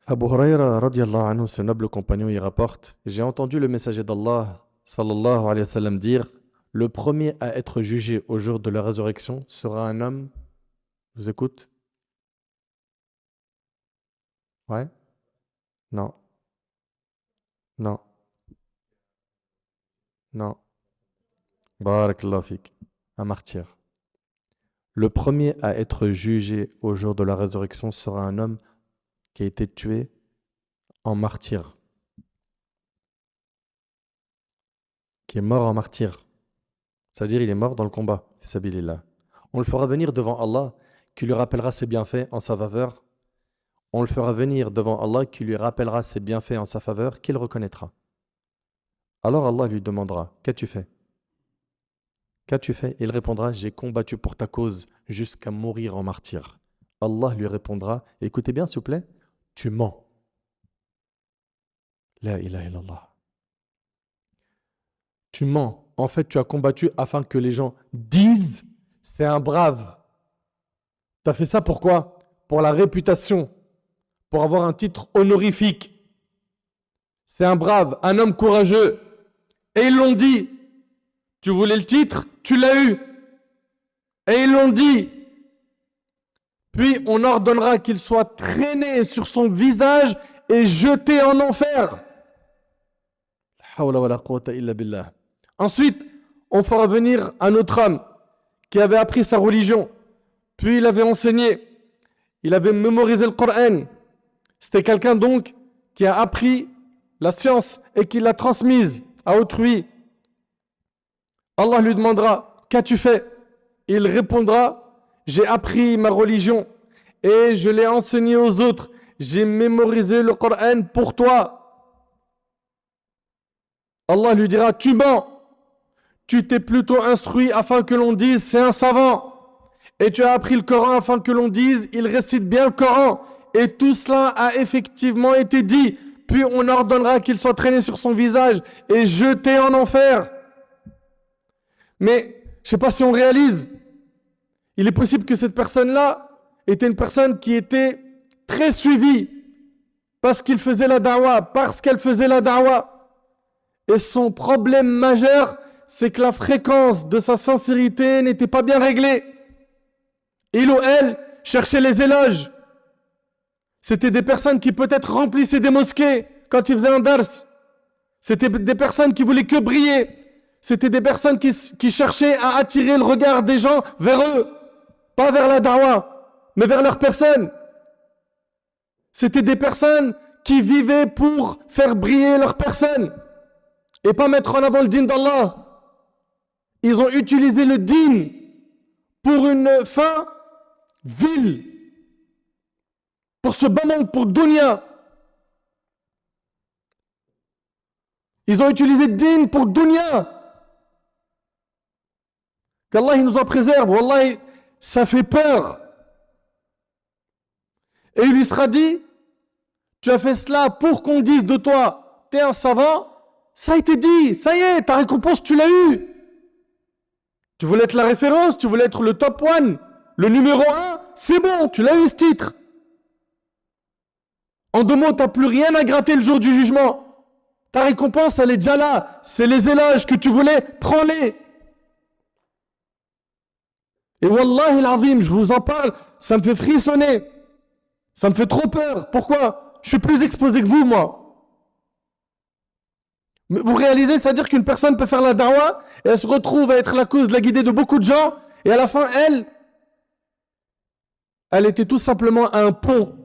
Abu Huraira radiallahu anhu, ce noble compagnon, il rapporte: j'ai entendu le messager d'Allah sallallahu alayhi wa sallam dire: le premier à être jugé au jour de la résurrection sera un homme. Je vous écoute? Ouais? Non, non, non. Barakallahu fik. Un martyr. Le premier à être jugé au jour de la résurrection sera un homme qui a été tué en martyr, qui est mort en martyr. C'est-à-dire il est mort dans le combat. Fisabilillah. On le fera venir devant Allah, qui lui rappellera ses bienfaits en sa faveur. On le fera venir devant Allah, qui lui rappellera ses bienfaits en sa faveur, qu'il reconnaîtra. Alors Allah lui demandera: qu'as-tu fait? Qu'as-tu fait? Il répondra: j'ai combattu pour ta cause jusqu'à mourir en martyr. Allah lui répondra: écoutez bien s'il vous plaît, tu mens. La ilaha illallah. Tu mens. En fait, tu as combattu afin que les gens disent: c'est un brave. Tu as fait ça pourquoi? Pour la réputation, pour avoir un titre honorifique. C'est un brave, un homme courageux. Et ils l'ont dit. Tu voulais le titre, tu l'as eu. Et ils l'ont dit. Puis on ordonnera qu'il soit traîné sur son visage et jeté en enfer. Ensuite, on fera venir un autre homme qui avait appris sa religion, puis il avait enseigné, il avait mémorisé le Coran. C'était quelqu'un donc qui a appris la science et qui l'a transmise à autrui. Allah lui demandera: qu'as-tu fait? Il répondra: j'ai appris ma religion et je l'ai enseignée aux autres. J'ai mémorisé le Coran pour toi. Allah lui dira: tu mens. Tu t'es plutôt instruit afin que l'on dise: c'est un savant. Et tu as appris le Coran afin que l'on dise: il récite bien le Coran. Et tout cela a effectivement été dit. Puis on ordonnera qu'il soit traîné sur son visage et jeté en enfer. Mais je ne sais pas si on réalise, il est possible que cette personne-là était une personne qui était très suivie parce qu'il faisait la da'wah, parce qu'elle faisait la da'wah. Et son problème majeur, c'est que la fréquence de sa sincérité n'était pas bien réglée. Il ou elle cherchait les éloges. C'était des personnes qui peut-être remplissaient des mosquées quand ils faisaient un dars. C'était des personnes qui voulaient que briller. C'était des personnes qui cherchaient à attirer le regard des gens vers eux. Pas vers la da'wah, mais vers leur personne. C'était des personnes qui vivaient pour faire briller leur personne et pas mettre en avant le dîn d'Allah. Ils ont utilisé le dîn pour une fin vile, pour ce bas monde, pour dunya. Ils ont utilisé le dîn pour dunya. Qu'Allah il nous en préserve. Wallah, ça fait peur. Et il lui sera dit: tu as fait cela pour qu'on dise de toi: t'es un savant. Ça a été dit, ça y est, ta récompense tu l'as eue. Tu voulais être la référence, tu voulais être le top one, le numéro 1, c'est bon, tu l'as eu ce titre. En 2 mots, tu n'as plus rien à gratter le jour du jugement. Ta récompense, elle est déjà là. C'est les éloges que tu voulais, prends-les. Et wallahi l'azim, je vous en parle, ça me fait frissonner. Ça me fait trop peur. Pourquoi? Je suis plus exposé que vous, moi. Mais vous réalisez, c'est-à-dire qu'une personne peut faire la da'wah et elle se retrouve à être la cause de la guidée de beaucoup de gens, et à la fin, elle était tout simplement un pont.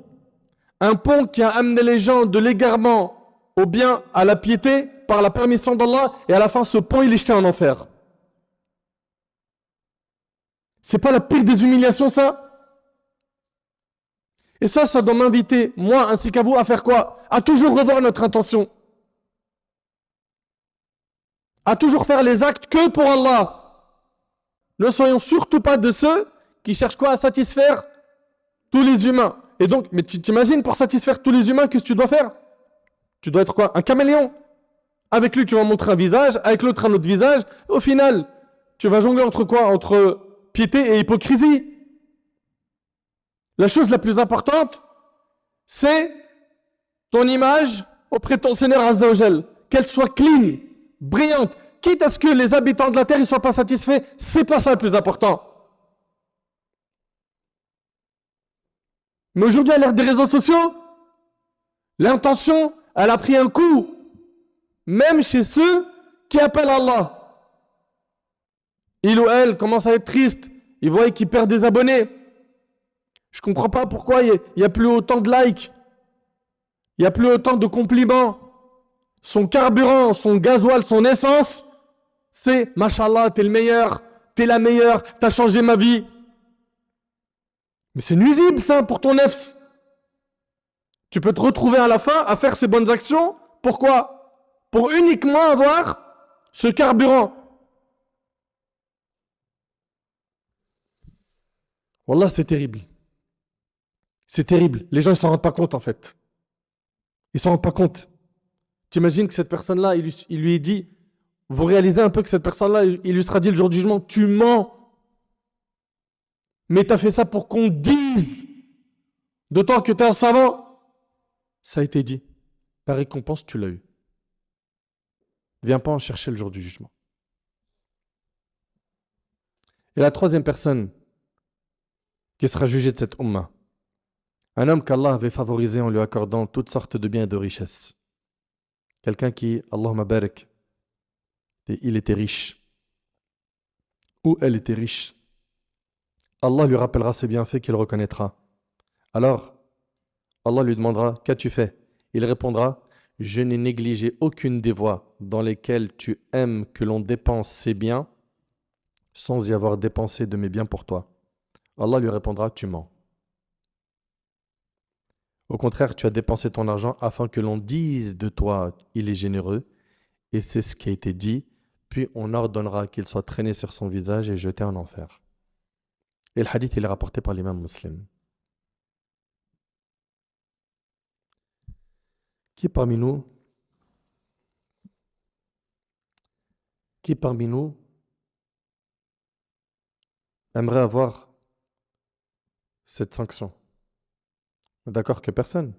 Un pont qui a amené les gens de l'égarement au bien, à la piété, par la permission d'Allah, et à la fin, ce pont, il est jeté en enfer. C'est pas la pire des humiliations, ça? Et ça doit m'inviter, moi ainsi qu'à vous, à faire quoi? À toujours revoir notre intention. À toujours faire les actes que pour Allah. Ne soyons surtout pas de ceux qui cherchent quoi? À satisfaire tous les humains. Et donc, mais tu t'imagines, pour satisfaire tous les humains, qu'est-ce que tu dois faire? Tu dois être quoi? Un caméléon. Avec lui, tu vas montrer un visage, avec l'autre, un autre visage. Au final, tu vas jongler entre quoi? Entre piété et hypocrisie. La chose la plus importante, c'est ton image auprès de ton Seigneur Azza wa Jal, qu'elle soit clean, brillante, quitte à ce que les habitants de la terre ne soient pas satisfaits, c'est pas ça le plus important. Mais aujourd'hui, à l'ère des réseaux sociaux, l'intention, elle a pris un coup, même chez ceux qui appellent Allah. Il ou elle commence à être triste, il voit qu'il perd des abonnés. Je ne comprends pas pourquoi il n'y a plus autant de likes, il n'y a plus autant de compliments. Son carburant, son gasoil, son essence, c'est « Mashallah, t'es le meilleur, t'es la meilleure, t'as changé ma vie ». Mais c'est nuisible ça pour ton nefs. Tu peux te retrouver à la fin à faire ces bonnes actions. Pourquoi? Pour uniquement avoir ce carburant. Wallah, c'est terrible. C'est terrible. Les gens, ils ne s'en rendent pas compte en fait. Ils ne s'en rendent pas compte. T'imagines que cette personne-là, il lui est dit, vous réalisez un peu que cette personne-là, il lui sera dit le jour du jugement, tu mens. Mais tu as fait ça pour qu'on dise de toi que tu es un savant. Ça a été dit. Ta récompense, tu l'as eue. Viens pas en chercher le jour du jugement. Et la troisième personne qui sera jugée de cette umma, un homme qu'Allah avait favorisé en lui accordant toutes sortes de biens et de richesses. Quelqu'un qui, Allahumma barak, il était riche. Ou elle était riche. Allah lui rappellera ses bienfaits qu'il reconnaîtra. Alors, Allah lui demandera, qu'as-tu fait? Il répondra, je n'ai négligé aucune des voies dans lesquelles tu aimes que l'on dépense ses biens sans y avoir dépensé de mes biens pour toi. Allah lui répondra, tu mens. Au contraire, tu as dépensé ton argent afin que l'on dise de toi, il est généreux, et c'est ce qui a été dit, puis on ordonnera qu'il soit traîné sur son visage et jeté en enfer. Et le hadith, il est rapporté par l'imam Muslim. Qui parmi nous aimerait avoir cette sanction? D'accord que personne.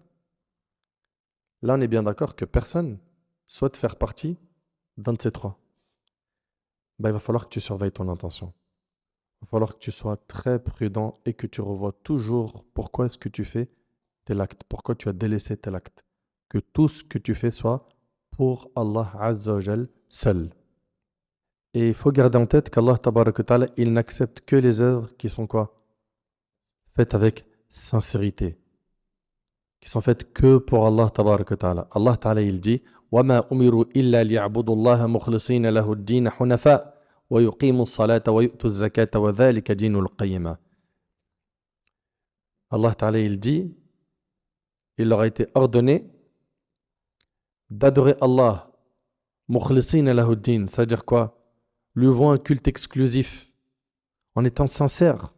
Là, on est bien d'accord que personne souhaite faire partie d'un de ces trois. Il va falloir que tu surveilles ton intention. Il va falloir que tu sois très prudent et que tu revoies toujours pourquoi est-ce que tu fais tel acte, pourquoi tu as délaissé tel acte. Que tout ce que tu fais soit pour Allah Azza wa Jal seul. Et il faut garder en tête qu'Allah Tabaraka Ta'ala, il n'accepte que les œuvres qui sont quoi? Faites avec sincérité. Qui sont faites que pour Allah Tabaraka Ta'ala. Allah Ta'ala, il dit وَمَا أُمِرُوا إِلَّا لِيَعْبُدُوا اللَّهَ مُخْلِصِينَ لَهُ الدِّينَ حُنَفَاءَ وَيُقِيمُوا الصَّلَاةَ وَيُؤْتُوا الزَّكَاةَ وَذَلِكَ دِينُ الْقَيِّمَةِ. Allah Ta'ala, il dit, il leur a été ordonné d'adorer Allah mukhlisina lahuddin, c'est-à-dire quoi? Lui vouant un culte exclusif en étant sincère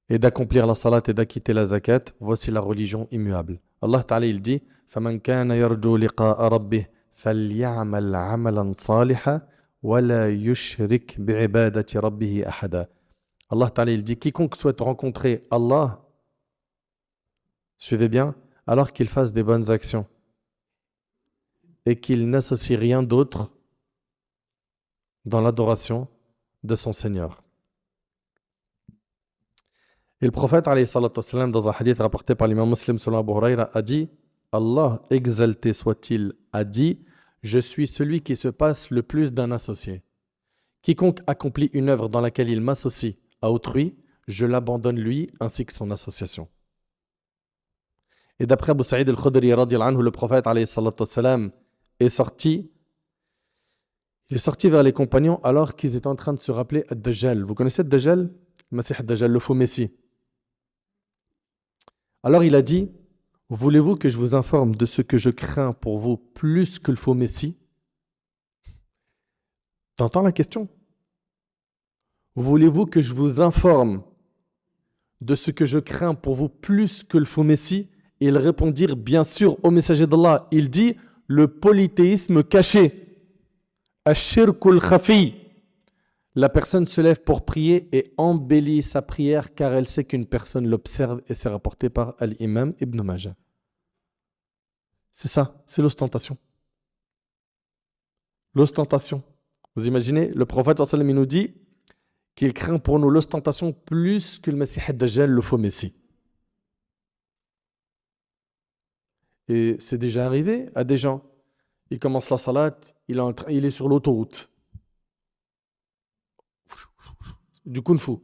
et d'accomplir la salat et d'acquitter la zakat. Voici la religion immuable. Allah Ta'ala, il dit فَمَنْ كَانَ يَرْجُو لِقَاءَ رَبِّهِ فَلْيَعْمَلْ عَمَلًا صَالِحًا وَلَا يُشْرِكْ بِعِبَادَةِ رَبِّهِ أَحَدًا. Allah Ta'ala, il dit quiconque souhaite rencontrer Allah, suivez bien, alors qu'il fasse des bonnes actions et qu'il n'associe rien d'autre dans l'adoration de son Seigneur. Et le prophète, alayhi salatu wassalam, dans un hadith rapporté par l'imam Muslim selon Abu Huraira, a dit, Allah, exalté soit-il, a dit, je suis celui qui se passe le plus d'un associé. Quiconque accomplit une œuvre dans laquelle il m'associe à autrui, je l'abandonne lui ainsi que son association. Et d'après Abu Sa'id al-Khudri, radiyallahu anhu, le prophète, alayhi salatu wassalam, il est sorti vers les compagnons alors qu'ils étaient en train de se rappeler Ad-Dajjal. Vous connaissez Ad-Dajjal? Le Masih Ad-Dajjal, le faux Messie. Alors il a dit, voulez-vous que je vous informe de ce que je crains pour vous plus que le faux Messie? T'entends la question? Voulez-vous que je vous informe de ce que je crains pour vous plus que le faux Messie? Et ils répondirent, bien sûr, au messager d'Allah. Il dit, le polythéisme caché. Ash-shirkul khafi. La personne se lève pour prier et embellit sa prière car elle sait qu'une personne l'observe, et c'est rapporté par Al-Imam Ibn Majah. C'est ça, c'est l'ostentation. L'ostentation. Vous imaginez, le prophète sallallahu alayhi wa sallam, il nous dit qu'il craint pour nous l'ostentation plus que le Messie ad-Dajjal, le faux Messie. Et c'est déjà arrivé à des gens. Il commence la salat, il est sur l'autoroute. Du kung-fu.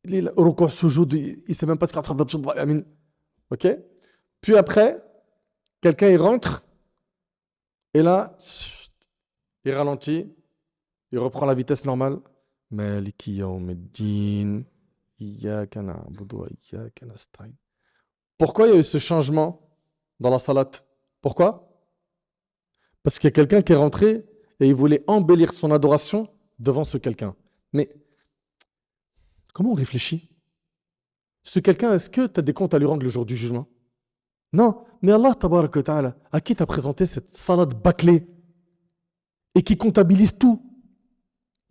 Il est là, ruku', sujoud, il ne sait même pas ce qu'il est en train de faire. Ok? Puis après, quelqu'un il rentre, et là, il ralentit, il reprend la vitesse normale. Maliki yawmiddin, iyyaka na'budu wa iyyaka nasta'in. Pourquoi il y a eu ce changement dans la salat? Pourquoi? Parce qu'il y a quelqu'un qui est rentré et il voulait embellir son adoration devant ce quelqu'un. Mais comment on réfléchit? Ce quelqu'un, est-ce que tu as des comptes à lui rendre le jour du jugement? Non, mais Allah, tabarak wa ta'ala, à qui t'as présenté cette salade bâclée et qui comptabilise tout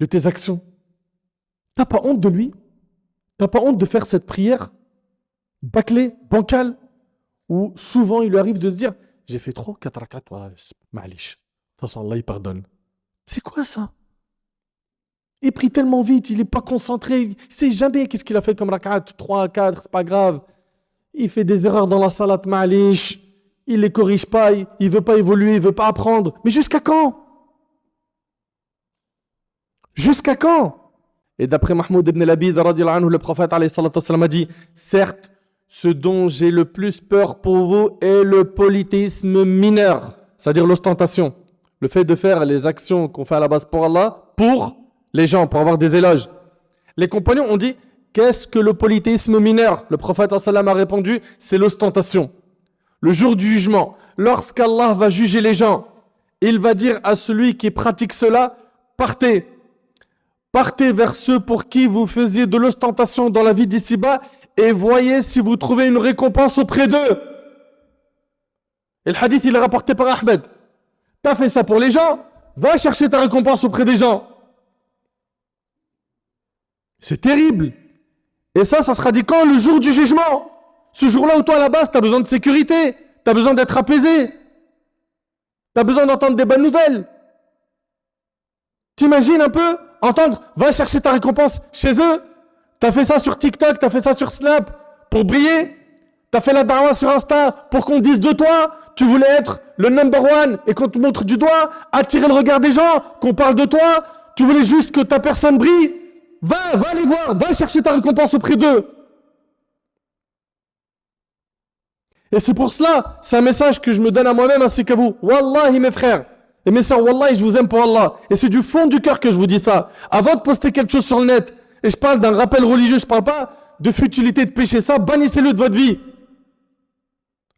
de tes actions? T'as pas honte de lui? T'as pas honte de faire cette prière bâclée, bancale, où souvent il lui arrive de se dire j'ai fait trop, 4 rakats, voilà, ma'alish. De toute façon, Allah il pardonne. C'est quoi ça? Il prie tellement vite, il n'est pas concentré, il ne sait jamais qu'est-ce qu'il a fait comme rakat, 3, 4, c'est pas grave. Il fait des erreurs dans la salat ma'alish, il les corrige pas, il ne veut pas évoluer, il ne veut pas apprendre. Mais jusqu'à quand? Jusqu'à quand? Et d'après Mahmoud ibn al-Abid, le prophète a dit, certes, ce dont j'ai le plus peur pour vous est le polythéisme mineur, c'est-à-dire l'ostentation. Le fait de faire les actions qu'on fait à la base pour Allah, pour les gens, pour avoir des éloges. Les compagnons ont dit, qu'est-ce que le polythéisme mineur? Le prophète a répondu, c'est l'ostentation. Le jour du jugement, lorsqu'Allah va juger les gens, il va dire à celui qui pratique cela, partez. Partez vers ceux pour qui vous faisiez de l'ostentation dans la vie d'ici-bas et voyez si vous trouvez une récompense auprès d'eux. Et le hadith, il est rapporté par Ahmed. Tu as fait ça pour les gens, va chercher ta récompense auprès des gens. C'est terrible. Et ça sera dit quand? Le jour du jugement. Ce jour-là où toi, à la base, tu as besoin de sécurité, tu as besoin d'être apaisé, tu as besoin d'entendre des bonnes nouvelles. T'imagines un peu entendre, va chercher ta récompense chez eux. T'as fait ça sur TikTok, t'as fait ça sur Snap pour briller. T'as fait la da'wah sur Insta pour qu'on dise de toi. Tu voulais être le number one et qu'on te montre du doigt, attirer le regard des gens, qu'on parle de toi. Tu voulais juste que ta personne brille. Va les voir, va chercher ta récompense auprès d'eux. Et c'est pour cela, c'est un message que je me donne à moi-même ainsi qu'à vous. Wallahi mes frères. Et mes sœurs, wallahi, je vous aime pour Allah. Et c'est du fond du cœur que je vous dis ça. Avant de poster quelque chose sur le net, et je parle d'un rappel religieux, je ne parle pas de futilité, de péché, ça, bannissez-le de votre vie.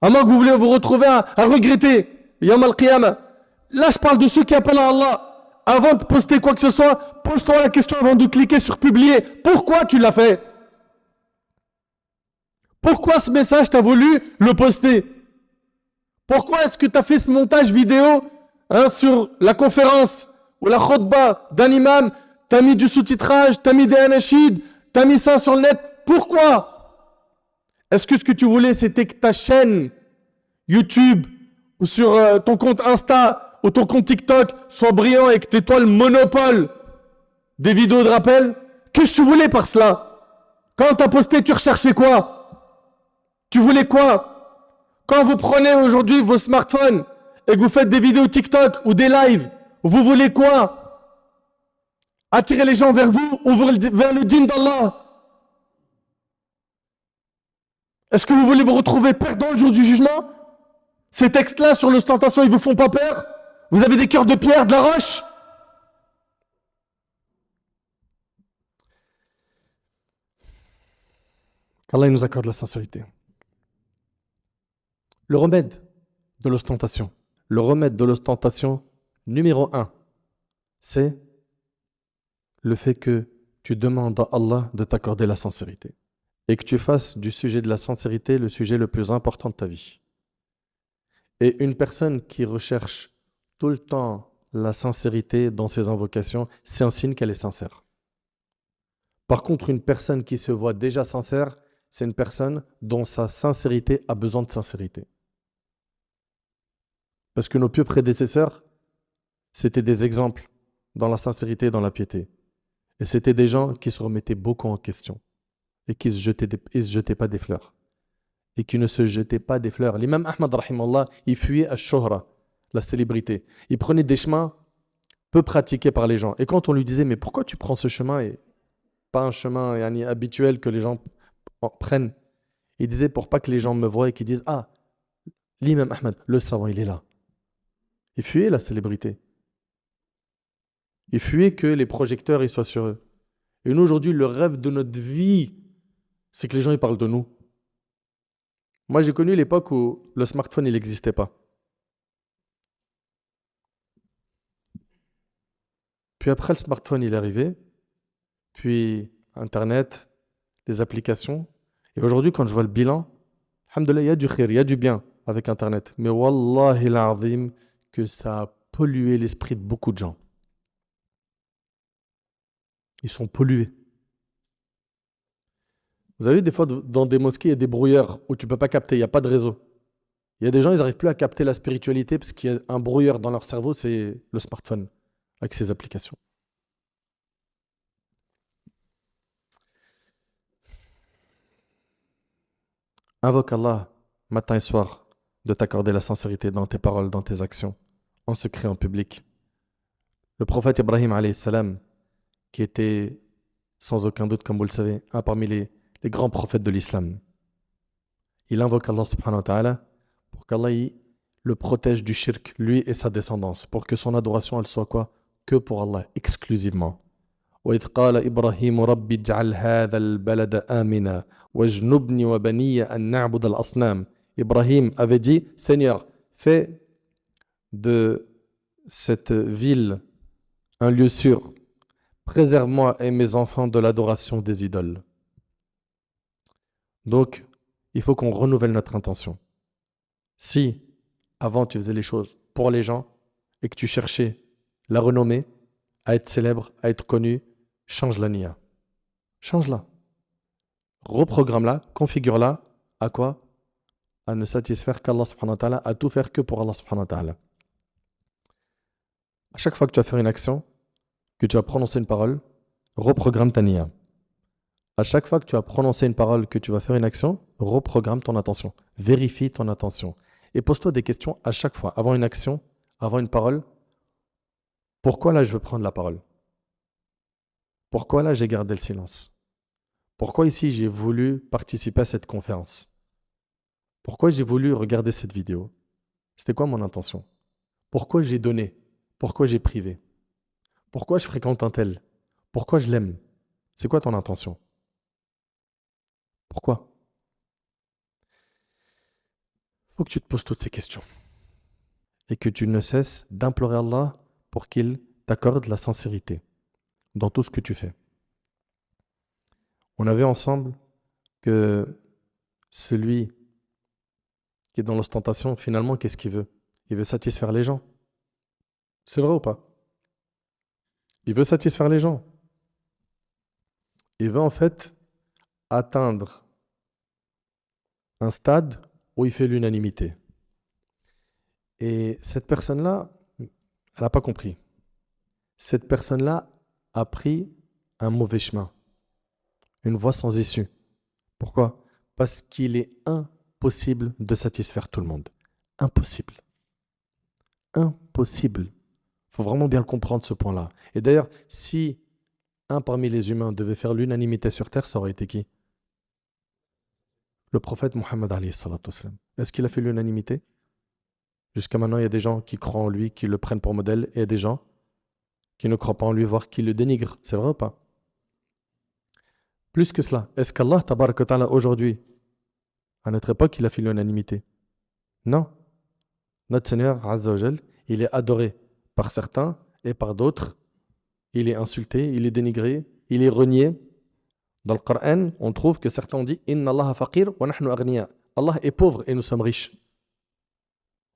À moins que vous voulez vous retrouver à regretter. Yawm al-Qiyamah. Là, je parle de ceux qui appellent à Allah. Avant de poster quoi que ce soit, pose-toi la question avant de cliquer sur publier. Pourquoi tu l'as fait? Pourquoi ce message, tu as voulu le poster? Pourquoi est-ce que tu as fait ce montage vidéo sur la conférence ou la khutbah d'un imam? Tu as mis du sous-titrage, tu as mis des anachid, tu as mis ça sur le net. Pourquoi? Est-ce que ce que tu voulais, c'était que ta chaîne YouTube ou sur ton compte Insta ou ton compte TikTok soit brillant et que tu toi le monopole des vidéos de rappel? Qu'est-ce que tu voulais par cela? Quand tu as posté, tu recherchais quoi? Tu voulais quoi? Quand vous prenez aujourd'hui vos smartphones et que vous faites des vidéos TikTok ou des lives, vous voulez quoi? Attirer les gens vers vous ou vers le dîn d'Allah? Est-ce que vous voulez vous retrouver perdant le jour du jugement? Ces textes-là sur l'ostentation, ils vous font pas peur? Vous avez des cœurs de pierre, de la roche? Qu'Allah nous accorde la sincérité. Le remède de l'ostentation. Le remède de l'ostentation numéro 1, c'est le fait que tu demandes à Allah de t'accorder la sincérité et que tu fasses du sujet de la sincérité le sujet le plus important de ta vie. Et une personne qui recherche tout le temps la sincérité dans ses invocations, c'est un signe qu'elle est sincère. Par contre, une personne qui se voit déjà sincère, c'est une personne dont sa sincérité a besoin de sincérité. Parce que nos pieux prédécesseurs, c'était des exemples dans la sincérité et dans la piété. Et c'était des gens qui se remettaient beaucoup en question et qui se jetaient pas des fleurs. Et qui ne se jetaient pas des fleurs. L'imam Ahmad, rahimallah, il fuyait à Shohra, la célébrité. Il prenait des chemins peu pratiqués par les gens. Et quand on lui disait, mais pourquoi tu prends ce chemin et pas un chemin habituel que les gens prennent, il disait, pour pas que les gens me voient et qu'ils disent, ah, l'imam Ahmad, le savant, il est là. Il fuyait la célébrité. Il fuyait que les projecteurs ils soient sur eux. Et nous, aujourd'hui, le rêve de notre vie, c'est que les gens ils parlent de nous. Moi, j'ai connu l'époque où le smartphone, il n'existait pas. Puis après, le smartphone, il est arrivé. Puis Internet, les applications. Et aujourd'hui, quand je vois le bilan, alhamdoulilah, il y a du khir, il y a du bien avec Internet. Mais wallahi l'azim, que ça a pollué l'esprit de beaucoup de gens. Ils sont pollués. Vous avez vu, des fois, dans des mosquées, il y a des brouilleurs où tu ne peux pas capter, il n'y a pas de réseau. Il y a des gens, ils n'arrivent plus à capter la spiritualité parce qu'il y a un brouilleur dans leur cerveau, c'est le smartphone, avec ses applications. Invoque Allah, matin et soir, de t'accorder la sincérité dans tes paroles, dans tes actions, en secret, en public. Le prophète Ibrahim, alayhi salam, qui était sans aucun doute, comme vous le savez, un parmi les grands prophètes de l'islam. Il invoque Allah subhanahu wa ta'ala pour qu'Allah le protège du shirk, lui et sa descendance, pour que son adoration, elle soit quoi? Que pour Allah, exclusivement. وإذ قال إبراهيم رب اجعل هذا البلد آمنا واجنبني وبني أن نعبد الأصنام. Ibrahim avait dit, Seigneur, fais de cette ville un lieu sûr. Préserve-moi et mes enfants de l'adoration des idoles. Donc, il faut qu'on renouvelle notre intention. Si, avant, tu faisais les choses pour les gens et que tu cherchais la renommée, à être célèbre, à être connu, change la niya. Change-la. Reprogramme-la, configure-la. À quoi? À ne satisfaire qu'Allah subhanahu wa ta'ala, à tout faire que pour Allah subhanahu wa ta'ala. À chaque fois que tu vas faire une action, que tu vas prononcer une parole, reprogramme ta niya. À chaque fois que tu vas prononcer une parole, que tu vas faire une action, reprogramme ton attention. Vérifie ton attention. Et pose-toi des questions à chaque fois, avant une action, avant une parole. Pourquoi là je veux prendre la parole? Pourquoi là j'ai gardé le silence? Pourquoi ici j'ai voulu participer à cette conférence? Pourquoi j'ai voulu regarder cette vidéo? C'était quoi mon intention? Pourquoi j'ai donné? Pourquoi j'ai privé? Pourquoi je fréquente un tel? Pourquoi je l'aime? C'est quoi ton intention? Pourquoi? Il faut que tu te poses toutes ces questions. Et que tu ne cesses d'implorer Allah pour qu'il t'accorde la sincérité dans tout ce que tu fais. On a vu ensemble que celui qui est dans l'ostentation, finalement, qu'est-ce qu'il veut? Il veut satisfaire les gens. C'est vrai ou pas? Il veut satisfaire les gens. Il veut en fait atteindre un stade où il fait l'unanimité. Et cette personne-là, elle n'a pas compris. Cette personne-là a pris un mauvais chemin, une voie sans issue. Pourquoi? Parce qu'il est impossible de satisfaire tout le monde. Impossible. Impossible. Il faut vraiment bien le comprendre, ce point-là. Et d'ailleurs, si un parmi les humains devait faire l'unanimité sur Terre, ça aurait été qui? Le prophète Mohammed alayhi salatu wassalam. Est-ce qu'il a fait l'unanimité? Jusqu'à maintenant, il y a des gens qui croient en lui, qui le prennent pour modèle, et il y a des gens qui ne croient pas en lui, voire qui le dénigrent. C'est vrai ou pas? Plus que cela, est-ce qu'Allah, tabaraka ta'ala, aujourd'hui, à notre époque, il a fait l'unanimité? Non. Notre Seigneur, Azza wa Jal, il est adoré par certains et par d'autres. Il est insulté, il est dénigré, il est renié. Dans le Coran, on trouve que certains ont dit Inna Allah faqir wa nahnu aghniya. Allah est pauvre et nous sommes riches.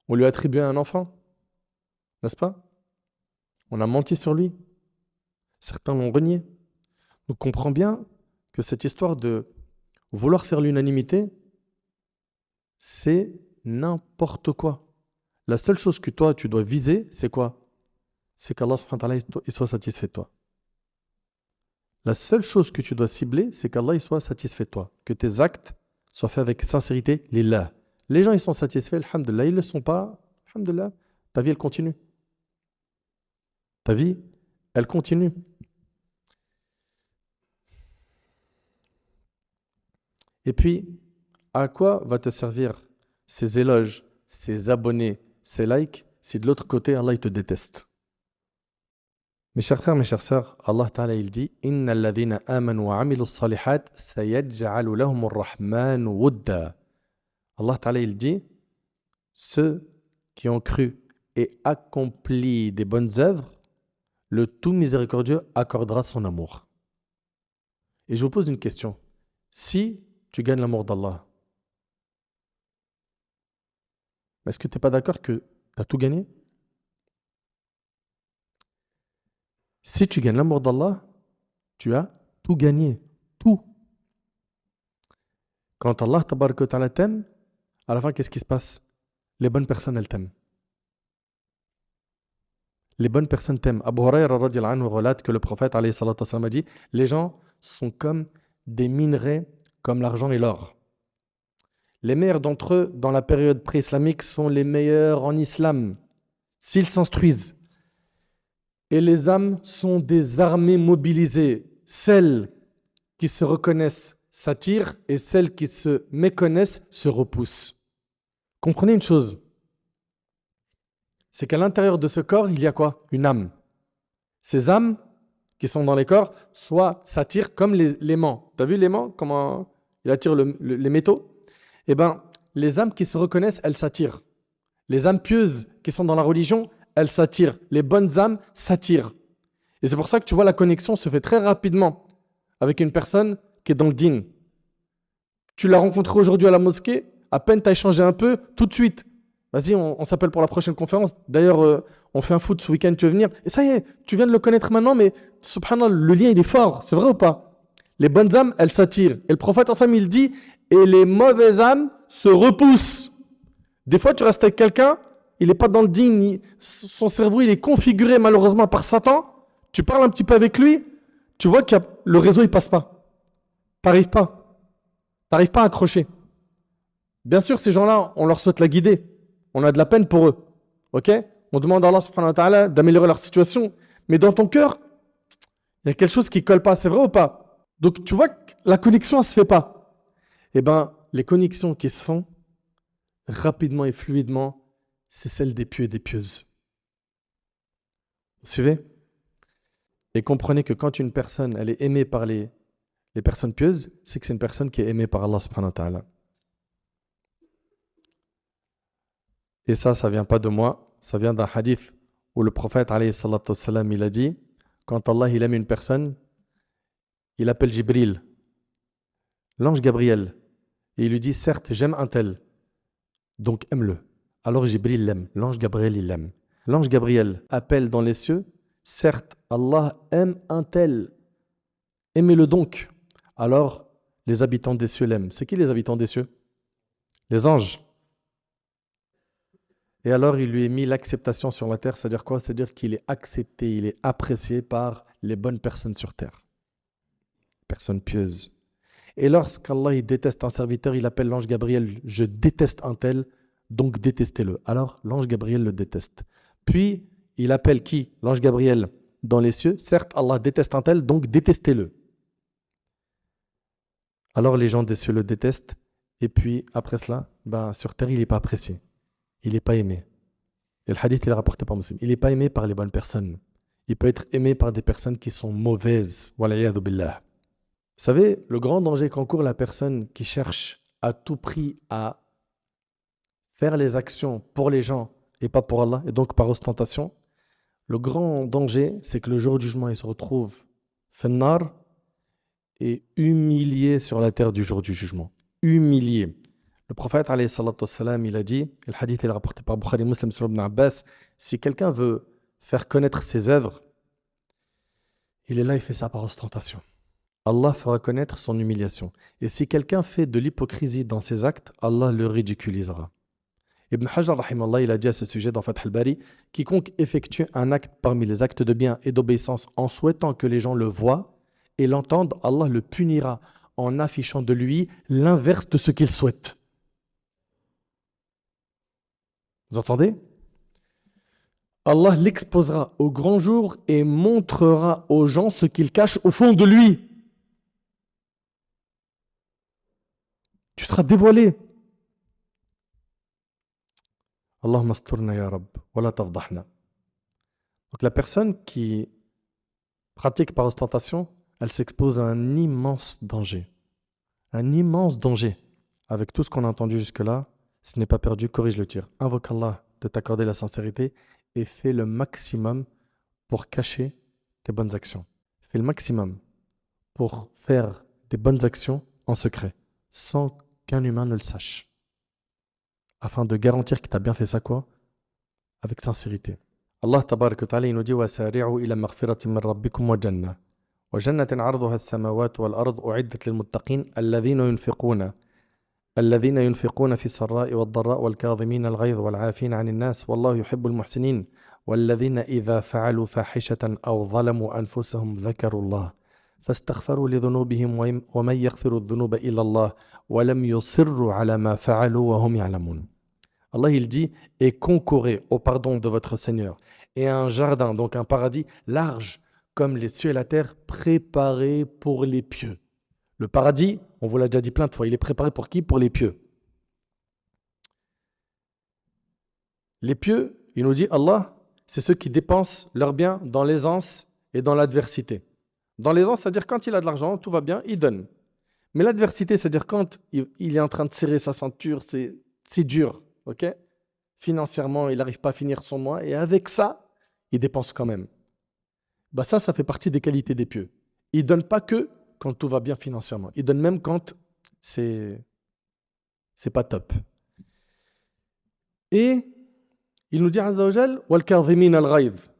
On lui a attribué un enfant, n'est-ce pas? On a menti sur lui. Certains l'ont renié. Donc comprends bien que cette histoire de vouloir faire l'unanimité, c'est n'importe quoi. La seule chose que toi, tu dois viser, c'est quoi? C'est qu'Allah subhanahu wa ta'ala, il soit satisfait de toi. La seule chose que tu dois cibler, c'est qu'Allah il soit satisfait de toi. Que tes actes soient faits avec sincérité, lillah. Les gens, ils sont satisfaits, alhamdoulilah. Ils ne le sont pas, alhamdoulilah. Ta vie, elle continue. Ta vie, elle continue. Et puis, à quoi va te servir ces éloges, ces abonnés, ces likes, si de l'autre côté, Allah il te déteste? Mes chers frères, mes chères sœurs, Allah Ta'ala il dit Inna alladhina amanu wa amilu salihat sayaj'alu lahum ar-rahman wudda. Allah Ta'ala il dit ceux qui ont cru et accompli des bonnes œuvres, le tout miséricordieux accordera son amour. Et je vous pose une question. Si tu gagnes l'amour d'Allah, est-ce que tu n'es pas d'accord que tu as tout gagné? Si tu gagnes l'amour d'Allah, tu as tout gagné. Tout. Quand Allah tabaraka wa ta'ala t'aime, à la fin, qu'est-ce qui se passe? Les bonnes personnes, elles t'aiment. Les bonnes personnes t'aiment. Abu Hurayra radiyallahu anhu relate que le prophète alayhi salatu wassalam a dit les gens sont comme des minerais, comme l'argent et l'or. Les meilleurs d'entre eux, dans la période pré-islamique, sont les meilleurs en islam, s'ils s'instruisent. Et les âmes sont des armées mobilisées. Celles qui se reconnaissent s'attirent et celles qui se méconnaissent se repoussent. Comprenez une chose, c'est qu'à l'intérieur de ce corps, il y a quoi? Une âme. Ces âmes qui sont dans les corps, soit s'attirent comme l'aimant. Tu as vu l'aimant, comment il attire les métaux? Eh bien, les âmes qui se reconnaissent, elles s'attirent. Les âmes pieuses qui sont dans la religion, elles s'attirent. Les bonnes âmes s'attirent. Et c'est pour ça que tu vois, la connexion se fait très rapidement avec une personne qui est dans le dîn. Tu l'as rencontré aujourd'hui à la mosquée, à peine tu as échangé un peu, tout de suite. Vas-y, on s'appelle pour la prochaine conférence. D'ailleurs, on fait un foot ce week-end, tu veux venir? Et ça y est, tu viens de le connaître maintenant, mais subhanallah, le lien, il est fort. C'est vrai ou pas? Les bonnes âmes, elles s'attirent. Et le prophète, ensemble, il dit, et les mauvaises âmes se repoussent. Des fois, tu restes avec quelqu'un, il n'est pas dans le digne, son cerveau, il est configuré malheureusement par Satan. Tu parles un petit peu avec lui, tu vois que le réseau, il passe pas. T'arrives pas. T'arrives pas à accrocher. Bien sûr, ces gens-là, on leur souhaite la guider. On a de la peine pour eux. Ok? On demande à Allah subhanahu wa ta'ala d'améliorer leur situation. Mais dans ton cœur, il y a quelque chose qui ne colle pas. C'est vrai ou pas? Donc, tu vois que la connexion, elle ne se fait pas. Eh bien, les connexions qui se font rapidement et fluidement, c'est celle des pieux et des pieuses. Vous suivez? Et comprenez que quand une personne, elle est aimée par les personnes pieuses, c'est que c'est une personne qui est aimée par Allah subhanahu wa ta'ala. Et ça ne vient pas de moi, ça vient d'un hadith où le prophète, alayhi salatu wassalam, il a dit, quand Allah il aime une personne, il appelle Jibril, l'ange Gabriel, et il lui dit, certes, j'aime un tel, donc aime-le. Alors Jibril l'aime, l'ange Gabriel, il l'aime. L'ange Gabriel appelle dans les cieux, certes, Allah aime un tel, aimez-le donc. Alors, les habitants des cieux l'aiment. C'est qui les habitants des cieux? Les anges. Et alors, il lui est mis l'acceptation sur la terre, c'est-à-dire quoi? C'est-à-dire qu'il est accepté, il est apprécié par les bonnes personnes sur terre. Personnes pieuses. Et lorsqu'Allah il déteste un serviteur, il appelle l'ange Gabriel, je déteste un tel, donc détestez-le. Alors, l'ange Gabriel le déteste. Puis, il appelle qui? L'ange Gabriel dans les cieux. Certes, Allah déteste un tel, donc détestez-le. Alors, les gens des cieux le détestent. Et puis, après cela, sur terre, il n'est pas apprécié. Il n'est pas aimé. Et le hadith, il est rapporté par Muslim. Il n'est pas aimé par les bonnes personnes. Il peut être aimé par des personnes qui sont mauvaises. Wal'iyadhu billah. Vous savez, le grand danger qu'encourt la personne qui cherche à tout prix à faire les actions pour les gens et pas pour Allah, et donc par ostentation, le grand danger, c'est que le jour du jugement, il se retrouve finnar et humilié sur la terre du jour du jugement. Humilié. Le prophète, alayhi salatu wassalam, il a dit, et le hadith est rapporté par Bukhari Muslim sur Ibn Abbas, si quelqu'un veut faire connaître ses œuvres, il est là, il fait ça par ostentation. Allah fera connaître son humiliation. Et si quelqu'un fait de l'hypocrisie dans ses actes, Allah le ridiculisera. Ibn Hajar, rahimallah, il a dit à ce sujet dans Fath al-Bari, quiconque effectue un acte parmi les actes de bien et d'obéissance en souhaitant que les gens le voient et l'entendent, Allah le punira en affichant de lui l'inverse de ce qu'il souhaite. Vous entendez? Allah l'exposera au grand jour et montrera aux gens ce qu'il cache au fond de lui. Tu seras dévoilé. Allahumma asturna ya Rabb, wa la tafdahna. Donc la personne qui pratique par ostentation, elle s'expose à un immense danger. Un immense danger. Avec tout ce qu'on a entendu jusque-là, ce n'est pas perdu, corrige le tir. Invoque Allah de t'accorder la sincérité et fais le maximum pour cacher tes bonnes actions. Fais le maximum pour faire des bonnes actions en secret, sans qu'un humain ne le sache. Afin de garantir que tu as bien fait ça quoi? Avec sincérité. Allah tabarak wa ta'ala il nous dit وَسَارِعُوا إِلَى مَغْفِرَةٍ مِّن رَبِّكُمْ وَجَنَّةٍ وَجَنَّةٍ عَرْضُهَا السَّمَاوَاتُ وَالْأَرْضُ أُعِدَّتْ لِلْمُتَّقِينَ الذين ينفقون في السراء والضراء والكاظمين الغيظ والعافين عن الناس والله يحب المحسنين والذين إذا فعلوا فاحشة أو ظلموا أنفسهم ذكروا الله فاستغفروا لذنوبهم ومن يغفر الذنوب إلا الله ولم يصروا على ما فعلوا وهم يعلمون. Allah il dit et concourez au pardon de votre Seigneur et à un jardin, donc un paradis large comme les cieux et la terre préparé pour les pieux. Le paradis, on vous l'a déjà dit plein de fois, il est préparé pour qui? Pour les pieux. Les pieux, il nous dit Allah, c'est ceux qui dépensent leurs biens dans l'aisance et dans l'adversité. Dans l'aisance, c'est-à-dire quand il a de l'argent, tout va bien, il donne. Mais l'adversité, c'est-à-dire quand il est en train de serrer sa ceinture, c'est dur, ok? Financièrement, il n'arrive pas à finir son mois et avec ça, il dépense quand même. Bah ça fait partie des qualités des pieux. Ils ne donnent pas que quand tout va bien financièrement. Ils donnent même quand c'est pas top. Et il nous dit Azza wa Jal, wal kadhimin al-ghayz,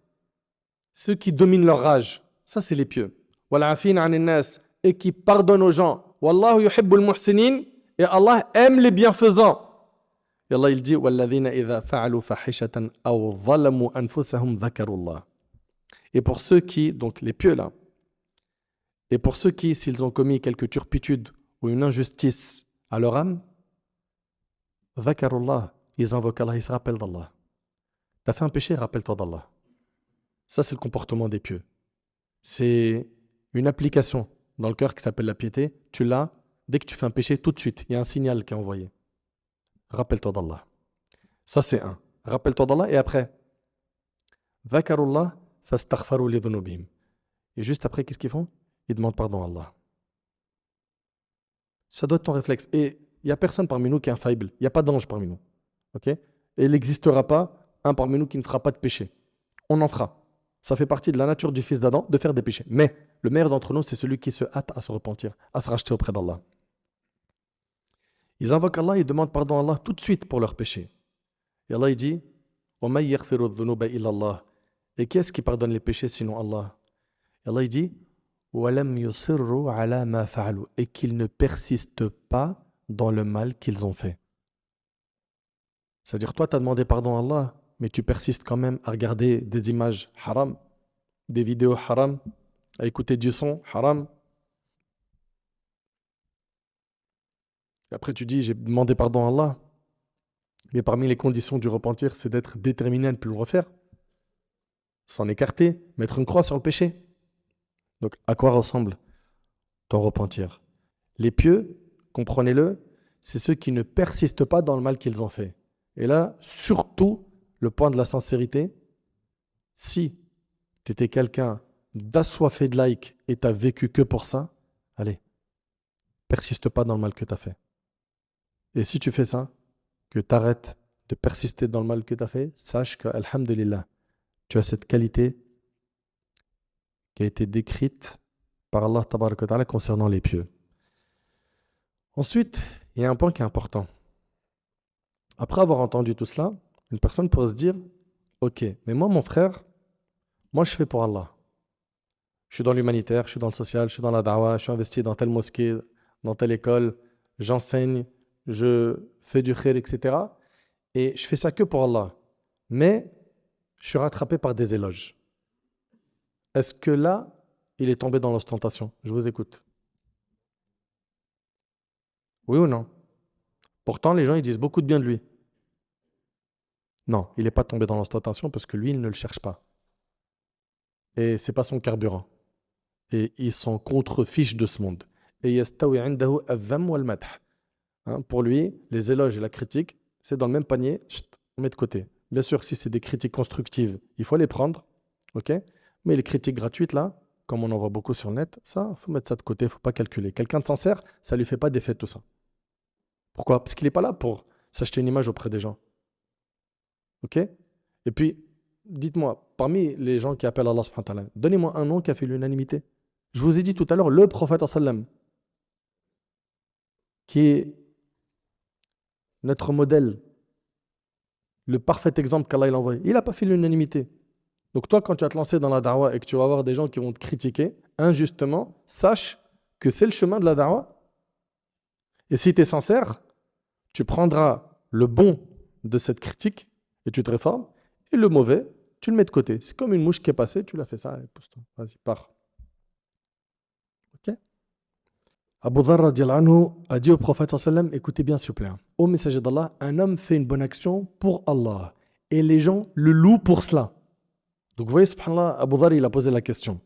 ceux qui dominent leur rage, ça c'est les pieux. Wal afin 'anil nas, et qui pardonnent aux gens. Wallahu yuhibbul muhsinin, et Allah aime les bienfaisants. Et Allah il dit walladhina idha fa'alu fahishatan aw zalamu anfusahum dhakarullah. Et pour ceux qui, donc les pieux là, et pour ceux qui, s'ils ont commis quelque turpitude ou une injustice à leur âme, dhakarullah, ils invoquent Allah, ils se rappellent d'Allah. Tu as fait un péché, rappelle-toi d'Allah. Ça, c'est le comportement des pieux. C'est une application dans le cœur qui s'appelle la piété. Tu l'as, dès que tu fais un péché, tout de suite, il y a un signal qui est envoyé. Rappelle-toi d'Allah. Ça, c'est un. Rappelle-toi d'Allah et après, dhakarullah fastaghfaru li dhunubihim. Et juste après, qu'est-ce qu'ils font? Ils demandent pardon à Allah. Ça doit être ton réflexe. Et il n'y a personne parmi nous qui est infaillible. Il n'y a pas d'ange parmi nous. Ok? Et il n'existera pas un parmi nous qui ne fera pas de péché. On en fera. Ça fait partie de la nature du fils d'Adam de faire des péchés. Mais le meilleur d'entre nous, c'est celui qui se hâte à se repentir, à se racheter auprès d'Allah. Ils invoquent Allah, ils demandent pardon à Allah tout de suite pour leurs péchés. Et Allah il dit وَمَن يَغْفِرُ الذُّنُوبَ إِلَّا اللَّهِ. Et qui est-ce qui pardonne les péchés sinon Allah? Et Allah il dit وَلَمْ يُصِرُّوا عَلَى مَا فَعَلُوا. Et qu'ils ne persistent pas dans le mal qu'ils ont fait. C'est-à-dire, toi, tu as demandé pardon à Allah, mais tu persistes quand même à regarder des images haram, des vidéos haram, à écouter du son haram. Et après, tu dis, j'ai demandé pardon à Allah, mais parmi les conditions du repentir, c'est d'être déterminé à ne plus le refaire, s'en écarter, mettre une croix sur le péché. Donc, à quoi ressemble ton repentir? Les pieux, comprenez-le, c'est ceux qui ne persistent pas dans le mal qu'ils ont fait. Et là, surtout, le point de la sincérité, si tu étais quelqu'un d'assoiffé de like et tu n'as vécu que pour ça, allez, persiste pas dans le mal que tu as fait. Et si tu fais ça, que tu arrêtes de persister dans le mal que tu as fait, sache que, alhamdulillah, tu as cette qualité qui a été décrite par Allah tabarak wa ta'ala concernant les pieux. Ensuite, il y a un point qui est important. Après avoir entendu tout cela, une personne pourrait se dire, ok, mais moi mon frère, moi je fais pour Allah. Je suis dans l'humanitaire, je suis dans le social, je suis dans la da'wah, je suis investi dans telle mosquée, dans telle école, j'enseigne, je fais du khir, etc. et je fais ça que pour Allah, mais je suis rattrapé par des éloges. Est-ce que là, il est tombé dans l'ostentation? Je vous écoute. Oui ou non? Pourtant, les gens, ils disent beaucoup de bien de lui. Non, il n'est pas tombé dans l'ostentation parce que lui, il ne le cherche pas. Et c'est pas son carburant. Et ils sont contre-fiches de ce monde. Et yastawi indahu adh-dhamm wal-madh. Pour lui, les éloges et la critique, c'est dans le même panier, chut, on met de côté. Bien sûr, si c'est des critiques constructives, il faut les prendre, ok? Mais les critiques gratuites, là, comme on en voit beaucoup sur le net, ça, il faut mettre ça de côté, il ne faut pas calculer. Quelqu'un de sincère, ça ne lui fait pas d'effet tout ça. Pourquoi? Parce qu'il n'est pas là pour s'acheter une image auprès des gens. Ok? Et puis, dites-moi, parmi les gens qui appellent Allah subhanahu wa ta'ala, donnez-moi un nom qui a fait l'unanimité. Je vous ai dit tout à l'heure, le prophète sallam, qui est notre modèle, le parfait exemple qu'Allah il a envoyé, il n'a pas fait l'unanimité. Donc toi, quand tu vas te lancer dans la da'wah et que tu vas avoir des gens qui vont te critiquer injustement, sache que c'est le chemin de la da'wah. Et si tu es sincère, tu prendras le bon de cette critique et tu te réformes, et le mauvais, tu le mets de côté. C'est comme une mouche qui est passée, tu l'as fait ça, et pousse-toi. Vas-y, pars. Ok? Abu Dharr radiallahu anhu a dit au prophète sallam, écoutez bien s'il vous plaît, ô messager d'Allah, un homme fait une bonne action pour Allah, et les gens le louent pour cela. Donc vous voyez, subhanallah, Abu Dharr, il a posé la question.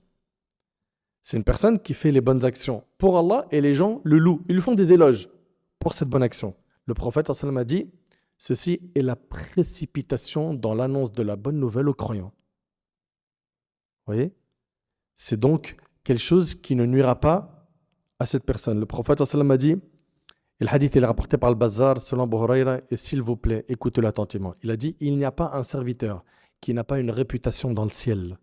C'est une personne qui fait les bonnes actions pour Allah et les gens le louent. Ils lui font des éloges pour cette bonne action. Le prophète sallam a dit, ceci est la précipitation dans l'annonce de la bonne nouvelle aux croyants. Vous voyez? C'est donc quelque chose qui ne nuira pas à cette personne. Le prophète sallam a dit, et le hadith est rapporté par le Bazar selon Abu Huraira, et s'il vous plaît, écoutez-le attentivement. Il a dit, il n'y a pas un serviteur qui n'a pas une réputation dans le ciel.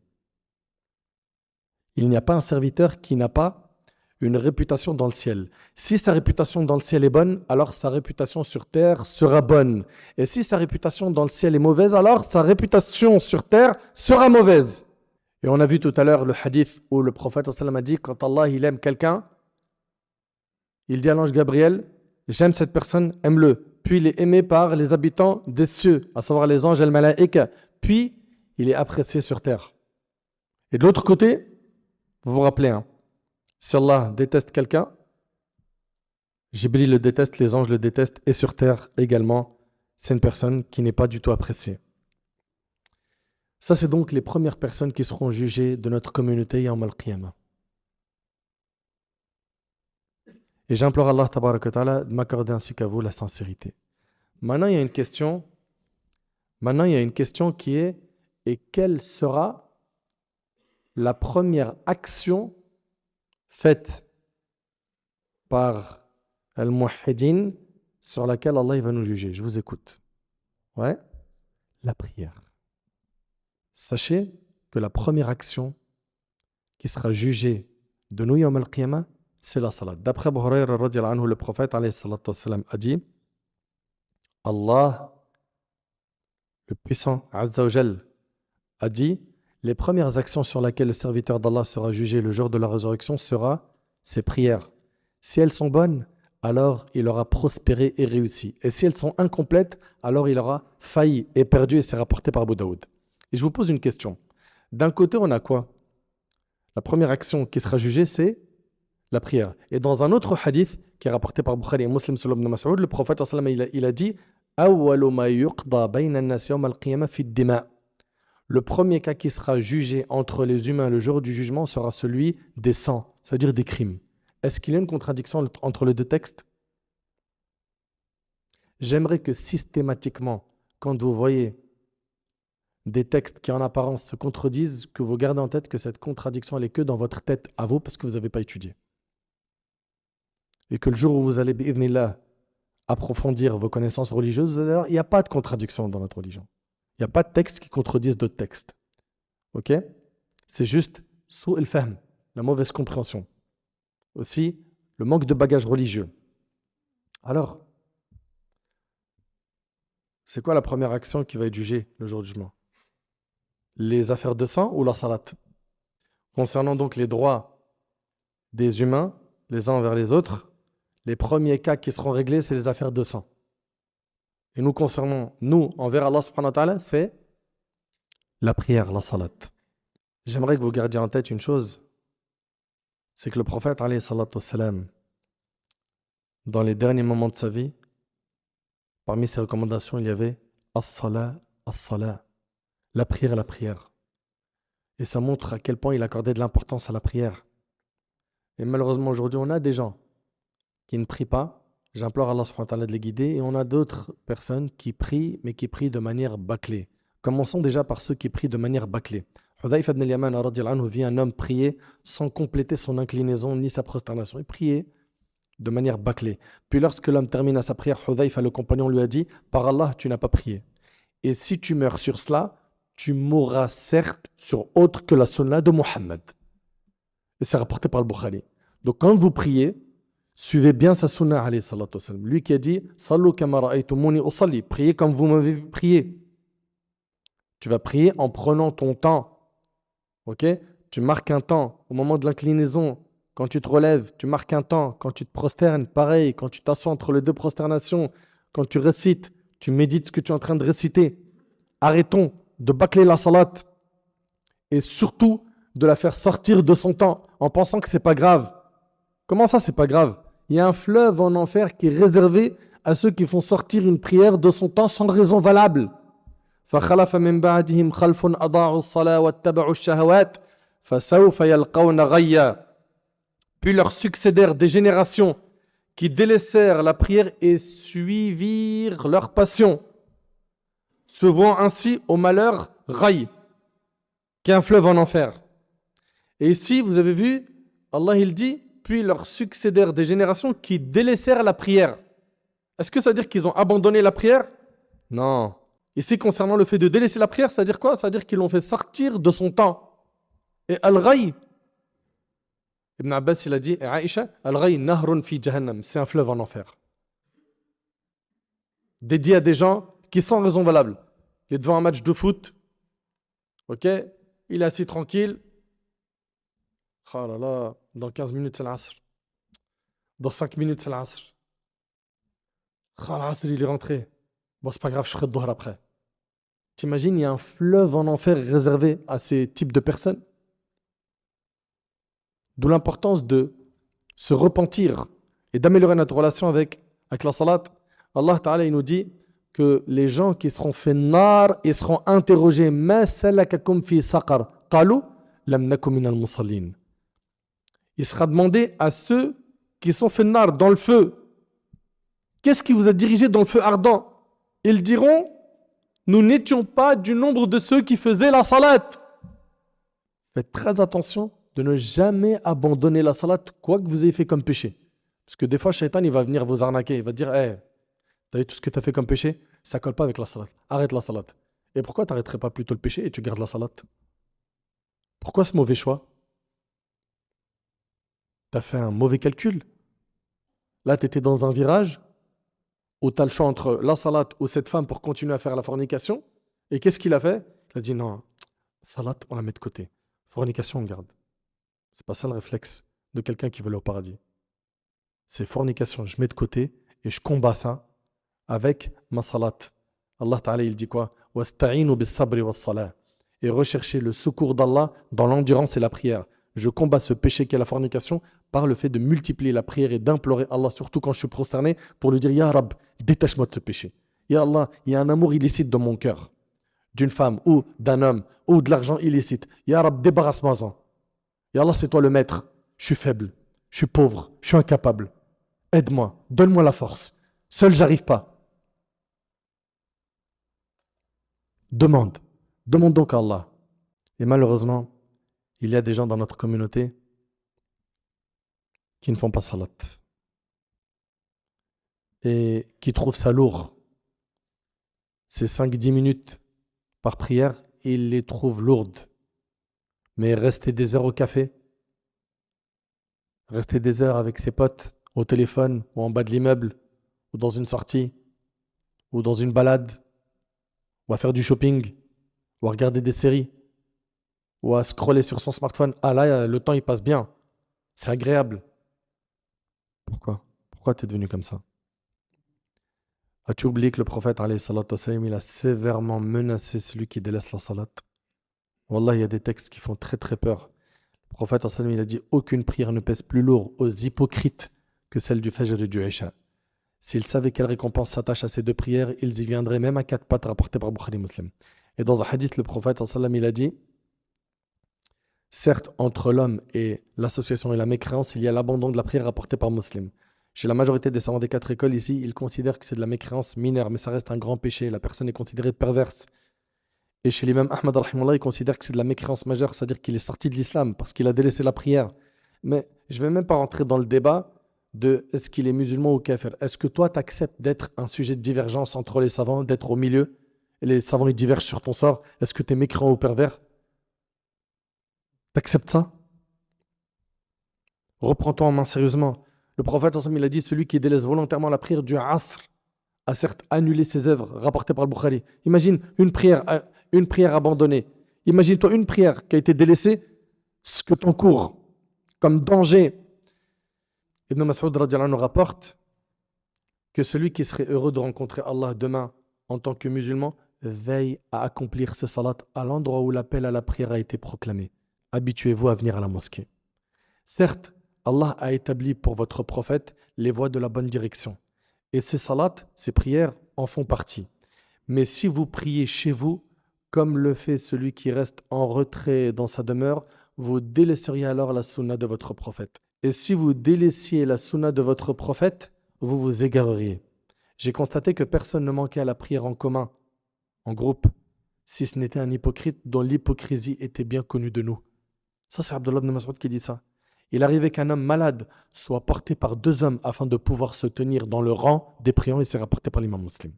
Il n'y a pas un serviteur qui n'a pas une réputation dans le ciel. Si sa réputation dans le ciel est bonne, alors sa réputation sur terre sera bonne. Et si sa réputation dans le ciel est mauvaise, alors sa réputation sur terre sera mauvaise. Et on a vu tout à l'heure le hadith où le prophète sallam a dit, quand Allah il aime quelqu'un, il dit à l'ange Gabriel, j'aime cette personne, aime-le. Puis il est aimé par les habitants des cieux, à savoir les anges et le malaïka. Puis il est apprécié sur terre. Et de l'autre côté, vous vous rappelez, hein, si Allah déteste quelqu'un, Jibril le déteste, les anges le détestent, et sur terre également, c'est une personne qui n'est pas du tout appréciée. Ça, c'est donc les premières personnes qui seront jugées de notre communauté Yawm al-Qiyamah. Et j'implore Allah tabaraka wa ta'ala de m'accorder ainsi qu'à vous la sincérité. Maintenant, il y a une question. Qui est, et quelle sera la première action faite par Al-Muwahhidin sur laquelle Allah il va nous juger? Je vous écoute. Ouais, la prière. Sachez que la première action qui sera jugée de nous Yawm al-Qiyamah, c'est la salat. D'après Abu Huraira radiyallahu anhu, le prophète alayhi salatu wassalam a dit, Allah, le puissant Azza wa Jal, a dit, les premières actions sur lesquelles le serviteur d'Allah sera jugé le jour de la résurrection sera ses prières. Si elles sont bonnes, alors il aura prospéré et réussi. Et si elles sont incomplètes, alors il aura failli et perdu, et c'est rapporté par Abu Daoud. Et je vous pose une question. D'un côté, on a quoi? La première action qui sera jugée, c'est la prière. Et dans un autre hadith qui est rapporté par Bukhari et Muslim sur Ibn Mas'ud, le prophète il a dit أَوَّلُ مَا يُقْضَى بَيْنَ النَّاسِ يَوْمَ الْقِيَامَةِ فِي الدِّمَاءِ. Le premier cas qui sera jugé entre les humains le jour du jugement sera celui des sangs, c'est-à-dire des crimes. Est-ce qu'il y a une contradiction entre les deux textes? J'aimerais que systématiquement, quand vous voyez des textes qui en apparence se contredisent, que vous gardez en tête que cette contradiction elle est que dans votre tête à vous parce que vous n'avez pas étudié. Et que le jour où vous allez, bi'idhnillah, approfondir vos connaissances religieuses, vous allez voir, il n'y a pas de contradiction dans notre religion. Il n'y a pas de textes qui contredisent d'autres textes. Ok? C'est juste sou' el-fahm, la mauvaise compréhension. Aussi, le manque de bagage religieux. Alors, c'est quoi la première action qui va être jugée le jour du jugement? Les affaires de sang ou la salat? Concernant donc les droits des humains, les uns envers les autres, les premiers cas qui seront réglés, c'est les affaires de sang. Et nous concernant, nous, envers Allah subhanahu wa ta'ala, c'est la prière, la salat. J'aimerais que vous gardiez en tête une chose, c'est que le prophète, alayhi salatu wassalam, dans les derniers moments de sa vie, parmi ses recommandations, il y avait as-salat, as-salat, la prière, la prière. Et ça montre à quel point il accordait de l'importance à la prière. Et malheureusement, aujourd'hui, on a des gens qui ne prient pas. J'implore Allah subhanahu wa ta'ala de les guider. Et on a d'autres personnes qui prient, mais qui prient de manière bâclée. Commençons déjà par ceux qui prient de manière bâclée. Hudhayf ibn al-Yaman radiyallahu anhu vit un homme prier sans compléter son inclinaison ni sa prosternation. Il priait de manière bâclée. Puis lorsque l'homme termine sa prière, Hudhayf, le compagnon, lui a dit « Par Allah, tu n'as pas prié. Et si tu meurs sur cela, tu mourras certes sur autre que la sunna de Muhammad. » Et c'est rapporté par le Bukhari. Donc quand vous priez, suivez bien sa sunna, alayhi salatu wassalam. Lui qui a dit « Sallu kama ra'aytumuni usalli » priez comme vous m'avez vu prier. Tu vas prier en prenant ton temps. Ok? Tu marques un temps au moment de l'inclinaison. Quand tu te relèves, tu marques un temps. Quand tu te prosternes, pareil. Quand tu t'assois entre les deux prosternations, quand tu récites, tu médites ce que tu es en train de réciter. Arrêtons de bâcler la salat et surtout de la faire sortir de son temps en pensant que c'est pas grave. Comment ça, c'est pas grave? Il y a un fleuve en enfer qui est réservé à ceux qui font sortir une prière de son temps sans raison valable. فخلف من بعدهم خلف أضاعوا الصلاة واتبعوا الشهوات فسوف يلقون غيا. Puis leur succédèrent des générations qui délaissèrent la prière et suivirent leur passion, se vouant ainsi au malheur Ghayy, qui est un fleuve en enfer. Et ici, vous avez vu, Allah il dit, puis leur succédèrent des générations qui délaissèrent la prière. Est-ce que ça veut dire qu'ils ont abandonné la prière? Non. Ici, concernant le fait de délaisser la prière, ça veut dire quoi? Ça veut dire qu'ils l'ont fait sortir de son temps. Et Al-Ghayy, Ibn Abbas, il a dit, et Aïcha, Al-Ghayy nahrun fi jahannam, c'est un fleuve en enfer. Dédié à des gens qui, sans raison valable, il est devant un match de foot, ok, il est assis tranquille. Oh là là, dans 15 minutes, c'est l'Asr. Dans 5 minutes, c'est l'Asr. Oh, l'Asr, il est rentré. Bon, c'est pas grave, je ferai le Dhuhr après. T'imagines, il y a un fleuve en enfer réservé à ces types de personnes. D'où l'importance de se repentir et d'améliorer notre relation avec la salat. Allah Ta'ala, il nous dit que les gens qui seront faits nar, ils seront interrogés. Ma salakakum fi saqar? Qalu lam naku minal musallin. Il sera demandé à ceux qui sont faits nar dans le feu. Qu'est-ce qui vous a dirigé dans le feu ardent? Ils diront, nous n'étions pas du nombre de ceux qui faisaient la salat. Faites très attention de ne jamais abandonner la salat, quoi que vous ayez fait comme péché. Parce que des fois, Shaitan, il va venir vous arnaquer. Il va dire, hey, t'as vu tout ce que tu as fait comme péché? Ça ne colle pas avec la salat. Arrête la salat. Et pourquoi tu n'arrêterais pas plutôt le péché et tu gardes la salat? Pourquoi ce mauvais choix? Tu as fait un mauvais calcul. Là, tu étais dans un virage où tu as le choix entre la salat ou cette femme pour continuer à faire la fornication. Et qu'est-ce qu'il a fait? Il a dit non, salat, on la met de côté. Fornication, on garde. C'est pas ça le réflexe de quelqu'un qui veut aller au paradis. C'est fornication, je mets de côté et je combats ça avec ma salat. Allah Ta'ala, il dit quoi? Wasta'inu bis-sabri was-salah. Et recherchez le secours d'Allah dans l'endurance et la prière. Je combats ce péché qu'est la fornication par le fait de multiplier la prière et d'implorer Allah, surtout quand je suis prosterné, pour lui dire Ya Rab, détache-moi de ce péché. Ya Allah, il y a un amour illicite dans mon cœur, d'une femme ou d'un homme ou de l'argent illicite. Ya Rab, débarrasse-moi-en. Ya Allah, c'est toi le maître. Je suis faible, je suis pauvre, je suis incapable. Aide-moi, donne-moi la force. Seul, j'arrive pas. Demande donc à Allah. Et malheureusement, il y a des gens dans notre communauté qui ne font pas salat et qui trouvent ça lourd. C'est 5-10 minutes par prière, ils les trouvent lourdes. Mais rester des heures au café, rester des heures avec ses potes au téléphone ou en bas de l'immeuble ou dans une sortie ou dans une balade ou à faire du shopping ou à regarder des séries ou à scroller sur son smartphone. Ah là, le temps il passe bien. C'est agréable. Pourquoi tu es devenu comme ça? As-tu oublié que le prophète, alayhi salatu wassalam, il a sévèrement menacé celui qui délaisse la salat? Wallah, il y a des textes qui font très très peur. Le prophète, sallallahu alayhi wa sallam, il a dit aucune prière ne pèse plus lourd aux hypocrites que celle du Fajr et du Isha. S'ils savaient quelle récompense s'attache à ces deux prières, ils y viendraient même à quatre pattes, rapporté par Bukhari Muslim. Et dans un hadith, le prophète, sallallahu alayhi wa sallam, il a dit certes, entre l'homme et l'association et la mécréance, il y a l'abandon de la prière rapporté par Muslim. Chez la majorité des savants des quatre écoles ici, ils considèrent que c'est de la mécréance mineure, mais ça reste un grand péché. La personne est considérée perverse. Et chez l'imam Ahmad, rahimahullah, il considère que c'est de la mécréance majeure, c'est-à-dire qu'il est sorti de l'islam parce qu'il a délaissé la prière. Mais je ne vais même pas rentrer dans le débat de est-ce qu'il est musulman ou kafir. Est-ce que toi, tu acceptes d'être un sujet de divergence entre les savants, d'être au milieu, et les savants ils divergent sur ton sort? Est-ce que tu es mécréant ou pervers? Tu acceptes ça? Reprends-toi en main sérieusement. Le prophète, il a dit celui qui délaisse volontairement la prière du Asr a certes annulé ses œuvres, rapportées par le Bukhari. Imagine une prière abandonnée. Imagine-toi une prière qui a été délaissée, ce que t'encourt comme danger. Ibn Mas'ud radiallahu anhu rapporte que celui qui serait heureux de rencontrer Allah demain en tant que musulman veille à accomplir ses salats à l'endroit où l'appel à la prière a été proclamé. Habituez-vous à venir à la mosquée. Certes, Allah a établi pour votre prophète les voies de la bonne direction. Et ces salats, ces prières en font partie. Mais si vous priez chez vous, comme le fait celui qui reste en retrait dans sa demeure, vous délaisseriez alors la sunna de votre prophète. Et si vous délaissiez la sunna de votre prophète, vous vous égareriez. J'ai constaté que personne ne manquait à la prière en commun, en groupe, si ce n'était un hypocrite dont l'hypocrisie était bien connue de nous. Ça, c'est Abdullah ibn Mas'ud qui dit ça. Il arrivait qu'un homme malade soit porté par deux hommes afin de pouvoir se tenir dans le rang des priants, et c'est rapporté par l'imam Muslim.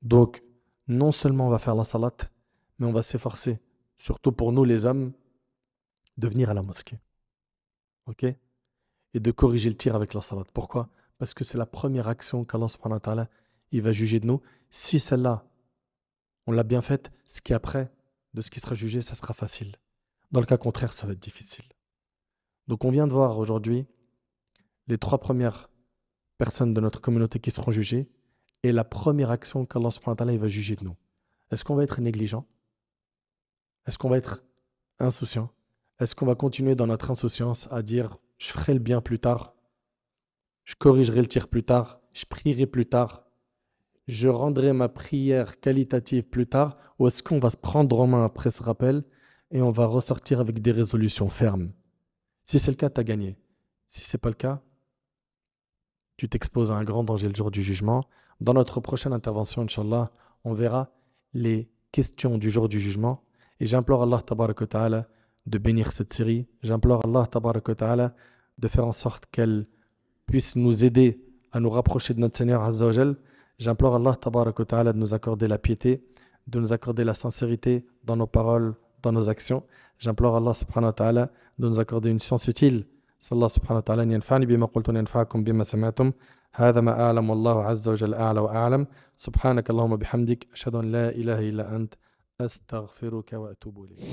Donc, non seulement on va faire la salat, mais on va s'efforcer, surtout pour nous les hommes, de venir à la mosquée. Ok? Et de corriger le tir avec la salat. Pourquoi? Parce que c'est la première action qu'Allah subhanahu wa ta'ala, il va juger de nous. Si celle-là, on l'a bien faite, ce qui est après, de ce qui sera jugé, ça sera facile. Dans le cas contraire, ça va être difficile. Donc on vient de voir aujourd'hui les trois premières personnes de notre communauté qui seront jugées et la première action qu'Allah subhanahu wa ta'ala, il va juger de nous. Est-ce qu'on va être négligent? Est-ce qu'on va être insouciant? Est-ce qu'on va continuer dans notre insouciance à dire je ferai le bien plus tard, je corrigerai le tir plus tard, je prierai plus tard, je rendrai ma prière qualitative plus tard, ou est-ce qu'on va se prendre en main après ce rappel et on va ressortir avec des résolutions fermes? Si c'est le cas, tu as gagné. Si ce n'est pas le cas, tu t'exposes à un grand danger le jour du jugement. Dans notre prochaine intervention, Inch'Allah, on verra les questions du jour du jugement. Et j'implore Allah tabaraka wa ta'ala de bénir cette série. J'implore Allah tabaraka wa ta'ala de faire en sorte qu'elle puisse nous aider à nous rapprocher de notre Seigneur Azza wa Jal. J'implore Allah tabaraka wa ta'ala de nous accorder la piété, de nous accorder la sincérité dans nos paroles, dans nos actions. J'implore Allah subhanahu wa ta'ala de nous accorder une science utile. Sallallahu subhanahu wa ta'ala an yanfa'ani bima qultu wa yanfa'akum bima sami'tum. هذا ما أعلم والله عز وجل أعلى وأعلم سبحانك اللهم بحمدك أشهد أن لا إله إلا أنت أستغفرك وأتوب إليك